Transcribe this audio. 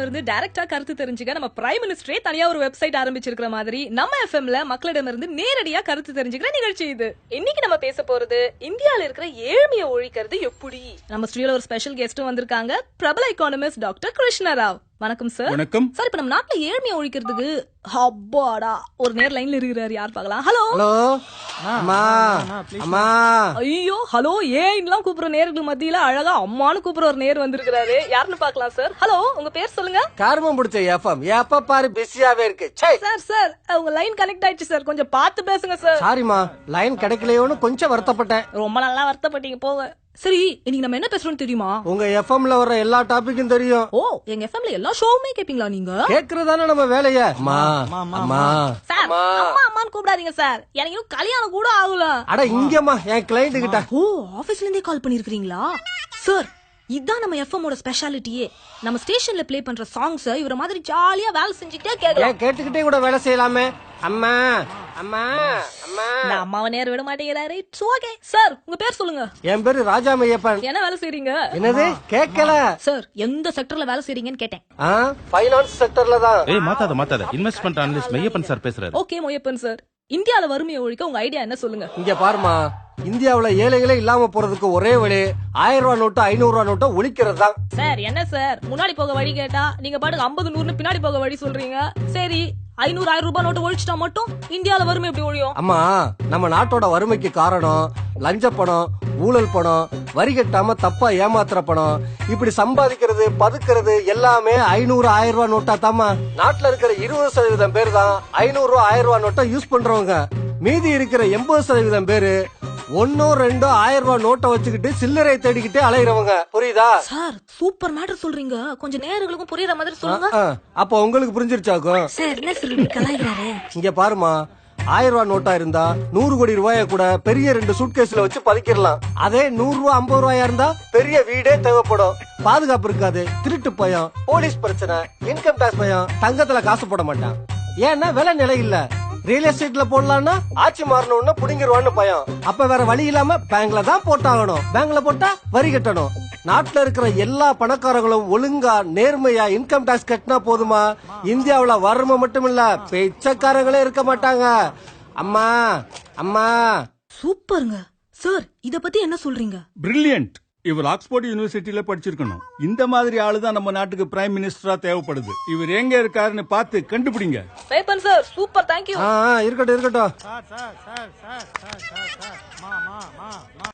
இருந்து டைரக்டா கருத்து தெரிஞ்சுக்க நம்ம பிரைம் மினிஸ்டரே தனியா ஒரு வெப்சைட் ஆரம்பிச்சிருக்கிற மாதிரி நம்ம எஃப்எம்ல மக்களிடமிருந்து நேரடியா கருத்து தெரிஞ்சுக்கிற நிகழ்ச்சி இது. இன்னைக்கு நம்ம பேச போறது இந்தியால இருக்கிற ஏழ்மையை ஒழிக்கிறது எப்படி. நம்ம ஸ்டுடியோல ஒரு ஸ்பெஷல் கெஸ்டும் வந்திருக்காங்க, பிரபல எக்கானமிஸ்ட் டாக்டர் கிருஷ்ண ராவ். வணக்கம் சார். வணக்கம் சார். இப்ப நம்ம நாட்டுல ஏழ்மையை ஒழிக்கிறதுக்கு அப்பாடா ஒரு நேர் லைன்ல இருக்கிறாரு, யார் பார்க்கலாம்? ஹலோ ஹலோ அம்மா அம்மா. ஐயோ ஹலோ ஏன்லாம் கூப்பிடுற நேர்கள் மத்தியில அழகா அம்மானு கூப்பிடுற ஒரு நேர் வந்திருக்காரு, யாருன்னு பாக்கலாம் சார். ஹலோ, உங்க பேர் சொல்லுங்க. கர்மம் பிடிச்ச எஃப்எம் எப்ப பாரு பிஸியாவே இருக்கு. சார் சார் உங்க லைன் கனெக்ட் ஆயிடுச்சு சார், கொஞ்சம் பார்த்து பேசுங்க சார். சாரிமா, லைன் கிடைக்கலையோன்னு கொஞ்சம் வருத்தப்பட்டேன். ரொம்ப நல்லா வருத்தப்பட்டீங்க போங்க. சரி, இன்னைக்கு நம்ம என்ன பேசுறோம்னு தெரியுமா? உங்க எஃப்எம்ல வர எல்லா டாபிக்கும் தெரியும். ஓ, எங்க எஃப்எம்ல எல்லா ஷோவுமே கேப்பீங்களா நீங்க? கேக்குறதானே நம்ம வேலைய. அம்மா அம்மா சார், அம்மா அம்மான்னு கூப்பிடாதீங்க சார், எனக்கு இன்னும் கல்யாணம் கூட ஆகல. அட இங்கம்மா, என் கிளைண்ட் கிட்ட. ஓ, ஆபீஸ்ல இருந்தே கால் பண்ணிருக்கீங்களா சார்? இதான் நம்ம எஃப்எம்மோட ஸ்பெஷாலிட்டியே. நம்ம ஸ்டேஷன்ல ப்ளே பண்ற சாங்ஸ் இவர மாதிரி ஜாலியா வேலை செஞ்சுக்கிட்டே கேட்கலாம். கேட்டுக்கிட்டே கூட வேலை செய்யலாமே. அம்மா அம்மா அம்மா. நான் அம்மாவை நேரம் விட மாட்டேங்கிறாரு. It's okay sir. உங்க பேர் சொல்லுங்க. என் பேரு ராஜாமையப்பன். என்ன வேலை செய்றீங்க? என்னது கேட்கல சார்? எந்த செக்டர்ல வேலை செய்றீங்கன்னு கேட்டேன். ஃபைனான்ஸ் செக்டர்ல தான். ஏய் மாத்தாத இன்வெஸ்ட்மென்ட் அனலிஸ்ட் மையப்பன் சார் பேசுறாரு. ஓகே மொய்யப்பன் சார், இந்தியால வறுமையை ஒழிக்க உங்க ஐடியா என்ன சொல்லுங்க? இங்க பாருமா, இந்தியாவுல ஏழைகளே இல்லாம போறதுக்கு ஒரே வழி 1000 ரூபாய் நோட்டு 500 ரூபாய் நோட்டை ஒழிக்கிறது தான். சார் என்ன சார், முன்னாடி போக வழி கேட்டா நீங்க பாட்டுக்கு 50 100 பின்னாடி போக வழி சொல்றீங்க. சரி, 500 1000 ரூபாய் நோட்டு ஒழிச்சிட்டா மட்டும் இந்தியால வறுமை எப்படி ஒழியும்? அம்மா, நம்ம நாட்டோட வறுமைக்கு காரணம் லஞ்ச பணம், ஊழல் பணம், வரி கட்டாம தப்பா ஏமாத்துற பணம். இப்படி சம்பாதிக்கிறது பதுக்கிறது எல்லாமே 500 1000 ரூபாய் நோட்டா தாமா. நாட்டுல இருக்கிற 20% பேர் தான் 500 ரூபாய் 1000 ரூபாய் நோட்டை யூஸ் பண்றவங்க. மீதி இருக்கிற 80% பேரு 1 2 1000 ரூபாய் நோட்டை வச்சுக்கிட்டு சில்லறை தேடிக்கிட்டே அலைகிறவங்க. புரியுதா சார்? சூப்பர் மேட்டர் சொல்றீங்க, கொஞ்சம் நேர்களுக்கும் புரியுற மாதிரி சொல்லுங்க. அப்ப உங்களுக்கு புரிஞ்சிருச்சாக்கும். சார் என்ன சொல்லி கலாய்கிறாரு? இங்க பாருமா, 1000 ரூபாய் நோட்டா இருந்தா 100 கோடி ரூபாய கூட பெரிய 2 சூட்கேஸ்ல வச்சு பதுக்கிடலாம். அதே 100 ரூபாய் 50 ரூபாயா இருந்தா பெரிய வீடே தேவைப்படும். பாதுகாப்பு இருக்காது, திருட்டு பயம், போலீஸ் பிரச்சனை, இன்கம் டாக்ஸ் பயம், தங்கத்துல காசு போட மாட்டான். ஏன்னா விலை நிலை இல்ல. ரியல் எஸ்டேட்ல போடலாம்னா ஆட்சி மாறணும்னு புடிங்கிருவான்னு பயம். அப்ப வேற வழி இல்லாம பேங்க்ல தான் போட்டாகணும். பேங்க்ல போட்டா வரி கட்டணும். நாட்டுல இருக்கிற எல்லா பணக்காரங்களும் ஒழுங்கா நேர்மையா இன்கம் டாக்ஸ் கட்டினா போதுமா, இந்தியாவுல வறுமை மட்டும் இல்ல பிச்சைக்காரங்களே இருக்க மாட்டாங்க. அம்மா அம்மா. சூப்பருங்க சார், இத பத்தி என்ன சொல்றீங்க? பிரில்லியன்ட். இவர் ஆக்ஸ்போர்ட் யூனிவர்சிட்டியில படிச்சிருக்கணும். இந்த மாதிரி ஆளுதான் நம்ம நாட்டுக்கு பிரைம் மினிஸ்டரா தேவைப்படுது. இவர் எங்க இருக்காருன்னு பார்த்து கண்டுபிடிங்க. Maiyappan sir, super, thank you. இருக்கட்டும் இருக்கட்டும்.